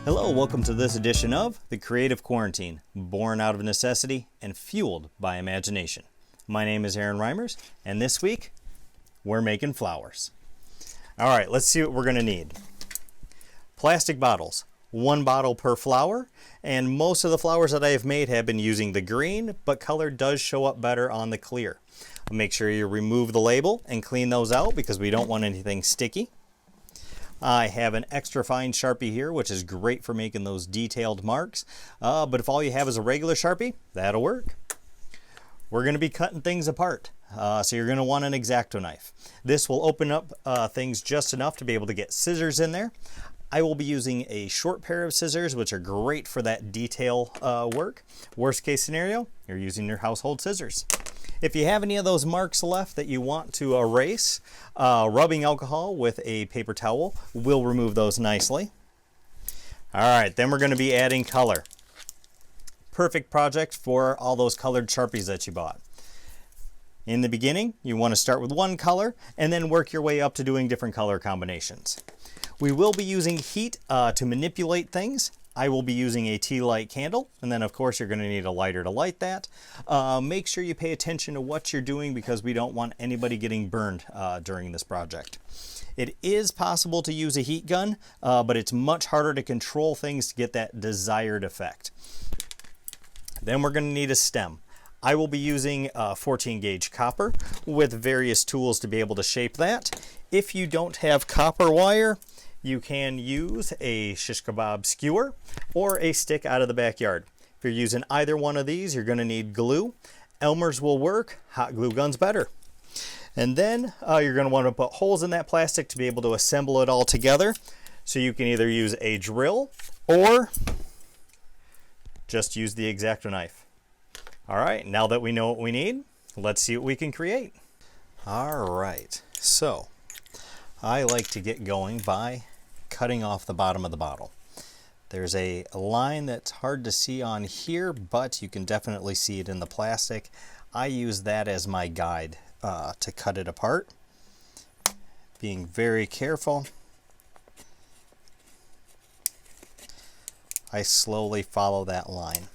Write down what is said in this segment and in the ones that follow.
Hello, welcome to this edition of The Creative Quarantine, born out of necessity and fueled by imagination. My name is Reimers, and this week we're making flowers. All right, let's see what we're going to need. Plastic bottles, 1 bottle per flower, and most of the flowers that I have made have been using the green, but color does show up better on the clear. Make sure you remove the label and clean those out because we don't want anything sticky. I have an extra fine Sharpie here, which is great for making those detailed marks. But if all you have is a regular Sharpie, that'll work. We're going to be cutting things apart. So you're going to want an X-Acto knife. This will open up things just enough to be able to get scissors in there. I will be using a short pair of scissors, which are great for that detail work. Worst case scenario, you're using your household scissors. If you have any of those marks left that you want to erase, rubbing alcohol with a paper towel will remove those nicely. All right, then we're going to be adding color. Perfect project for all those colored Sharpies that you bought. In the beginning, you want to start with one color and then work your way up to doing different color combinations. We will be using heat to manipulate things. I will be using a tea light candle, and then of course you're going to need a lighter to light that. Make sure you pay attention to what you're doing because we don't want anybody getting burned during this project. It is possible to use a heat gun, but it's much harder to control things to get that desired effect. Then we're going to need a stem. I will be using 14 gauge copper with various tools to be able to shape that. If you don't have copper wire, you can use a shish kebab skewer or a stick out of the backyard. If you're using either one of these, you're going to need glue. Elmer's will work, hot glue gun's better. And then you're going to want to put holes in that plastic to be able to assemble it all together. So you can either use a drill or just use the X-Acto knife. All right, now that we know what we need, let's see what we can create. All right, so I like to get going by cutting off the bottom of the bottle. There's a line that's hard to see on here, but you can definitely see it in the plastic. I use that as my guide to cut it apart. Being very careful. I slowly follow that line.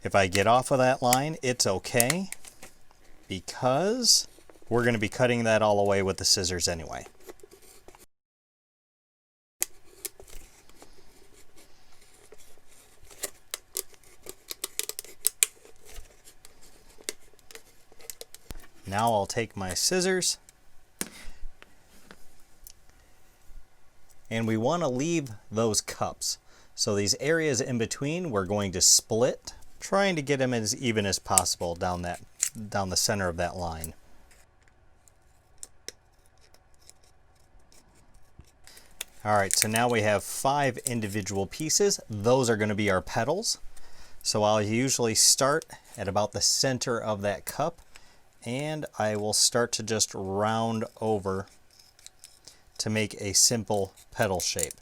If I get off of that line, it's okay because we're going to be cutting that all away with the scissors anyway. Now I'll take my scissors, and we want to leave those cups. So these areas in between we're going to split, trying to get them as even as possible down the center of that line. All right, so now we have 5 individual pieces. Those are going to be our petals. So I'll usually start at about the center of that cup, and I will start to just round over to make a simple petal shape.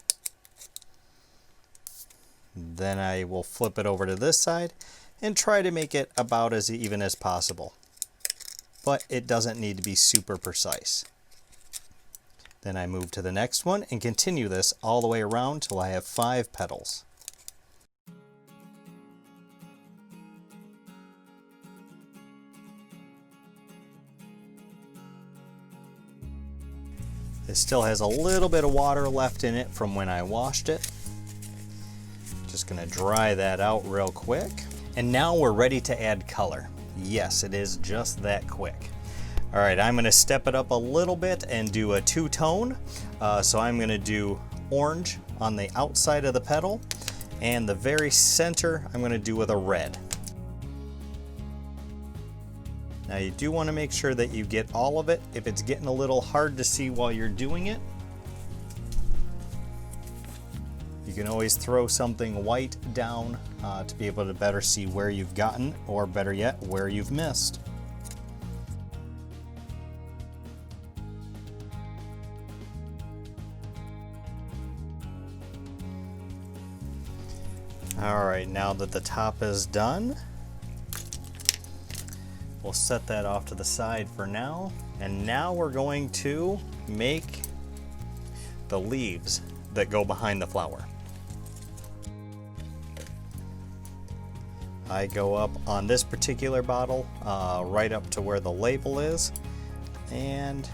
Then I will flip it over to this side and try to make it about as even as possible. But it doesn't need to be super precise. Then I move to the next one and continue this all the way around till I have 5 petals. It still has a little bit of water left in it from when I washed it. Just going to dry that out real quick. And now we're ready to add color. Yes, it is just that quick. All right, I'm going to step it up a little bit and do a 2-tone. So I'm going to do orange on the outside of the petal, and the very center I'm going to do with a red. Now you do want to make sure that you get all of it. If it's getting a little hard to see while you're doing it, you can always throw something white down to be able to better see where you've gotten, or better yet, where you've missed. All right, now that the top is done, we'll set that off to the side for now. And now we're going to make the leaves that go behind the flower. I go up on this particular bottle right up to where the label is, and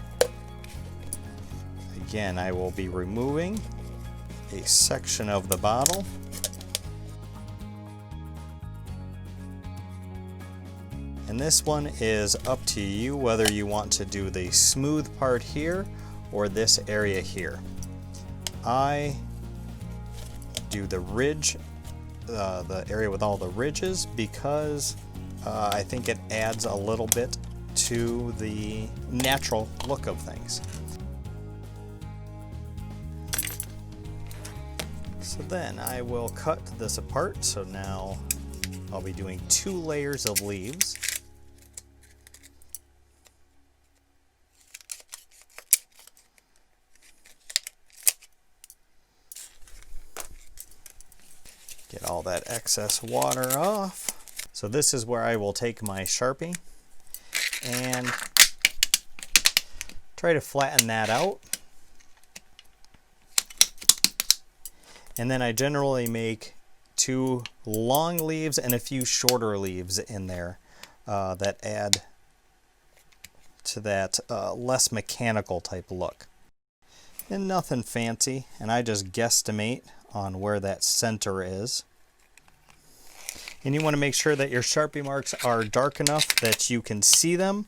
again I will be removing a section of the bottle. And this one is up to you whether you want to do the smooth part here or this area here. I do the ridge, the area with all the ridges, because I think it adds a little bit to the natural look of things. So then I will cut this apart. So now I'll be doing 2 layers of leaves. Get all that excess water off. So this is where I will take my Sharpie and try to flatten that out. And then I generally make 2 long leaves and a few shorter leaves in there that add to that less mechanical type look. And nothing fancy, and I just guesstimate on where that center is. And you want to make sure that your Sharpie marks are dark enough that you can see them,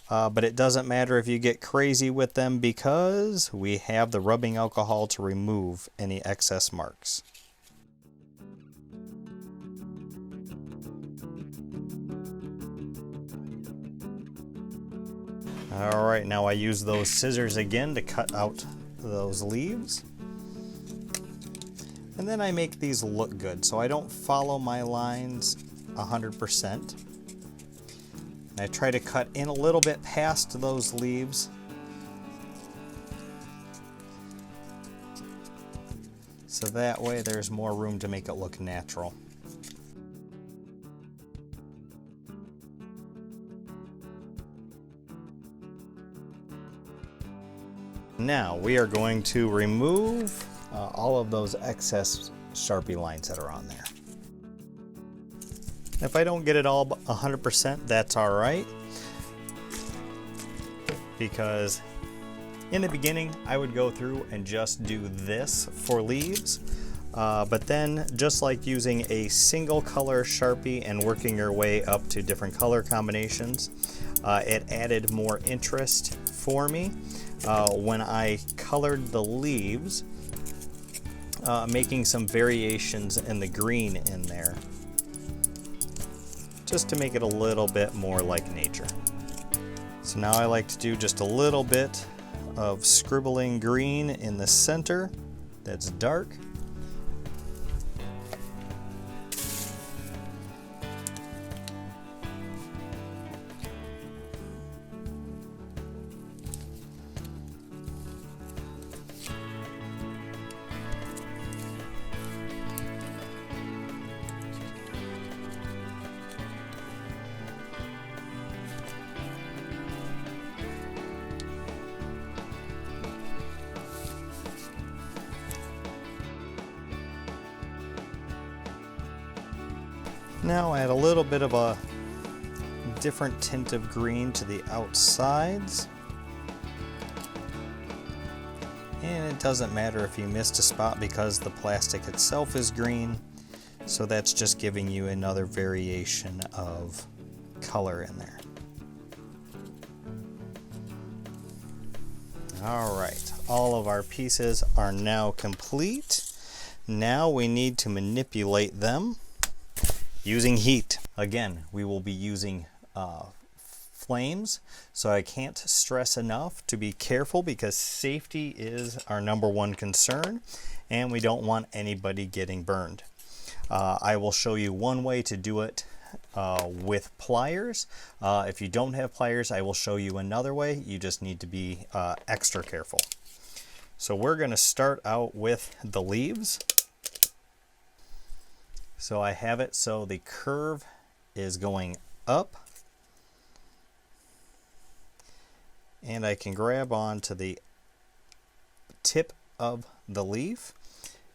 but it doesn't matter if you get crazy with them because we have the rubbing alcohol to remove any excess marks. Alright, now I use those scissors again to cut out those leaves. And then I make these look good, so I don't follow my lines 100%. And I try to cut in a little bit past those leaves. So that way there's more room to make it look natural. Now we are going to remove all of those excess Sharpie lines that are on there. If I don't get it all 100%, that's all right, because in the beginning I would go through and just do this for leaves, but then just like using a single color Sharpie and working your way up to different color combinations, it added more interest for me when I colored the leaves, making some variations in the green in there, just to make it a little bit more like nature. So now I like to do just a little bit of scribbling green in the center that's dark. Now add a little bit of a different tint of green to the outsides. And it doesn't matter if you missed a spot because the plastic itself is green. So that's just giving you another variation of color in there. All right, all of our pieces are now complete. Now we need to manipulate them using heat. Again, we will be using flames, so I can't stress enough to be careful because safety is our #1 concern and we don't want anybody getting burned. I will show you one way to do it with pliers. If you don't have pliers, I will show you another way. You just need to be extra careful. So we're going to start out with the leaves. So I have it so the curve is going up, and I can grab on to the tip of the leaf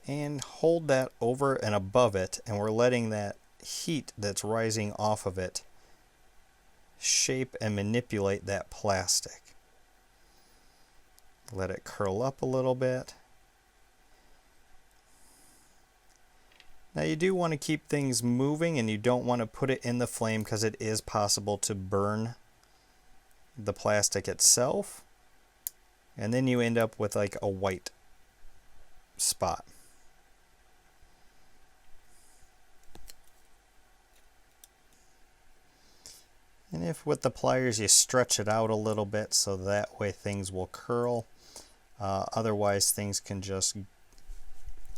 and hold that over and above it, and we're letting that heat that's rising off of it shape and manipulate that plastic. Let it curl up a little bit. Now you do want to keep things moving, and you don't want to put it in the flame because it is possible to burn the plastic itself, and then you end up with like a white spot. And if with the pliers you stretch it out a little bit so that way things will curl, otherwise things can just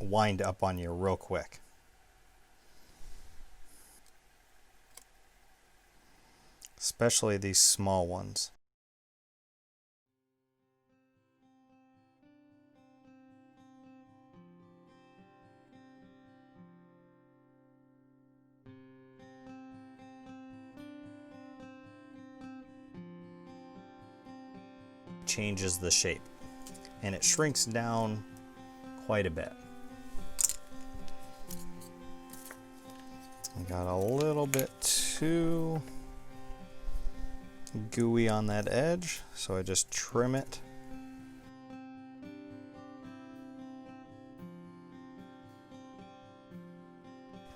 wind up on you real quick. Especially these small ones. Changes the shape, and it shrinks down quite a bit. I got a little bit too gooey on that edge, so I just trim it.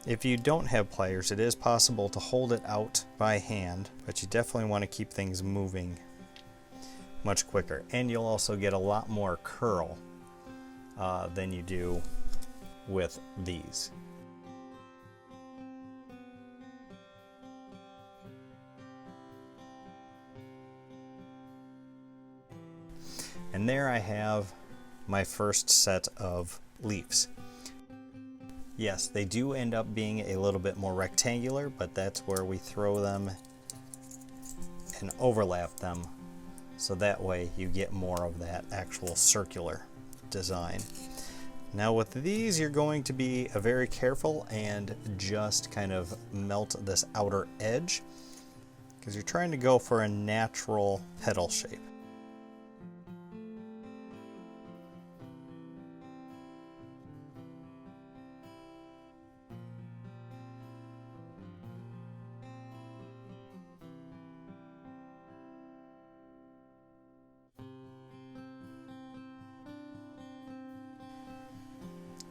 If you don't have pliers, it is possible to hold it out by hand, but you definitely want to keep things moving much quicker, and you'll also get a lot more curl than you do with these. And there I have my first set of leaves. Yes, they do end up being a little bit more rectangular, but that's where we throw them and overlap them, so that way you get more of that actual circular design. Now with these, you're going to be very careful and just kind of melt this outer edge, because you're trying to go for a natural petal shape.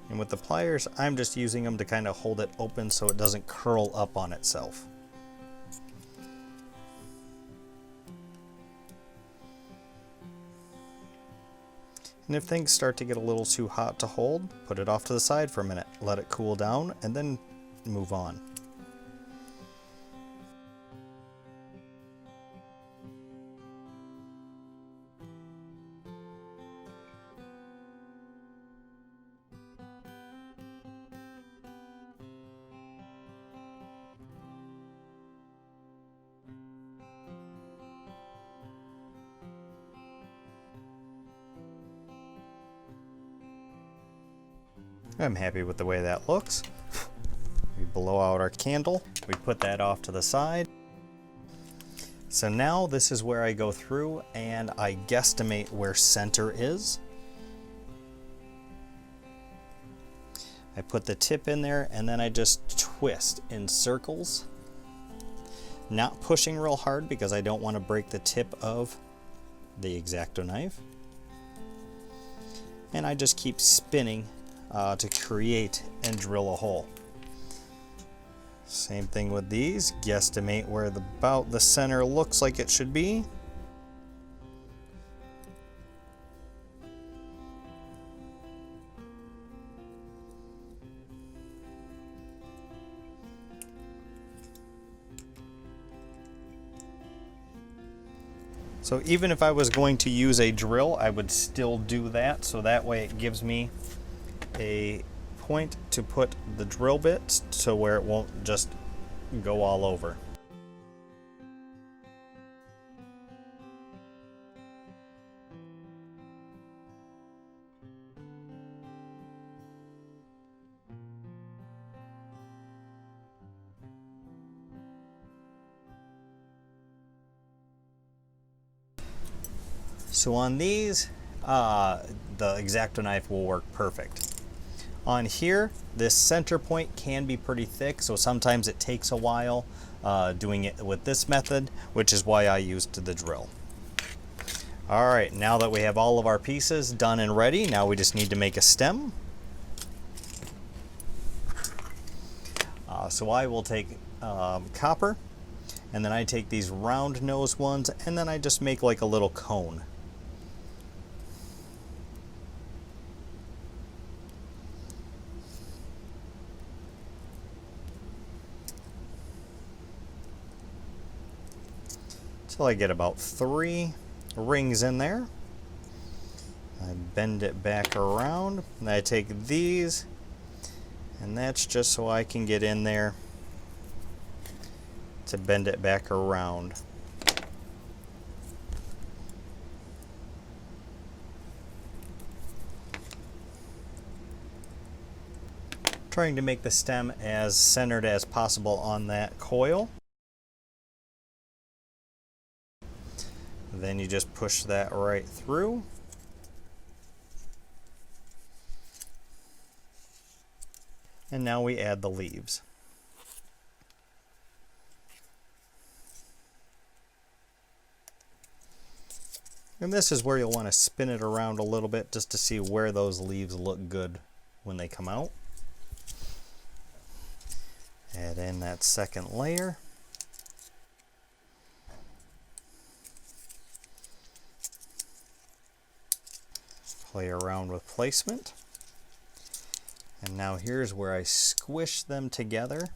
And with the pliers, I'm just using them to kind of hold it open so it doesn't curl up on itself. And if things start to get a little too hot to hold, put it off to the side for a minute, let it cool down, and then move on. I'm happy with the way that looks. We blow out our candle. We put that off to the side. So now this is where I go through and I guesstimate where center is. I put the tip in there and then I just twist in circles. Not pushing real hard because I don't want to break the tip of the X-Acto knife. And I just keep spinning to create and drill a hole. Same thing with these. Guesstimate where about the center looks like it should be. So even if I was going to use a drill, I would still do that, so that way it gives me a point to put the drill bit to where it won't just go all over. So on these, the X-Acto knife will work perfect. On here, this center point can be pretty thick, so sometimes it takes a while doing it with this method, which is why I used the drill. All right, now that we have all of our pieces done and ready, now we just need to make a stem. So I will take copper, and then I take these round nose ones, and then I just make like a little cone. Till I get about 3 rings in there. I bend it back around, and I take these, and that's just so I can get in there to bend it back around. Trying to make the stem as centered as possible on that coil. Then you just push that right through. And now we add the leaves. And this is where you'll want to spin it around a little bit just to see where those leaves look good when they come out. Add in that second layer. Play around with placement. And now here's where I squish them together.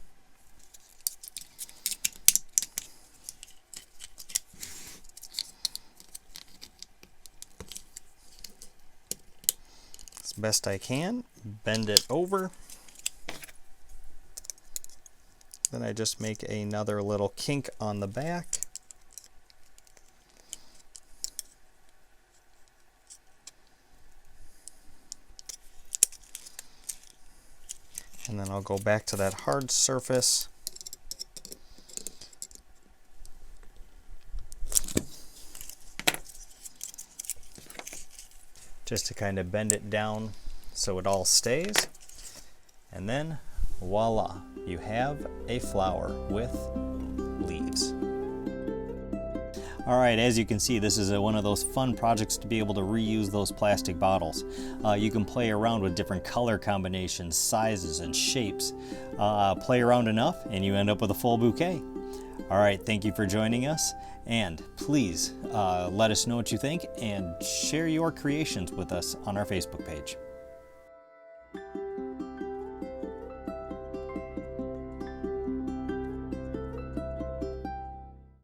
As best I can. Bend it over. Then I just make another little kink on the back. And then I'll go back to that hard surface. Just to kind of bend it down so it all stays. And then voila, you have a flower with leaves. All right, as you can see, this is one of those fun projects to be able to reuse those plastic bottles. You can play around with different color combinations, sizes, and shapes. Play around enough and you end up with a full bouquet. All right, thank you for joining us, and please let us know what you think and share your creations with us on our Facebook page.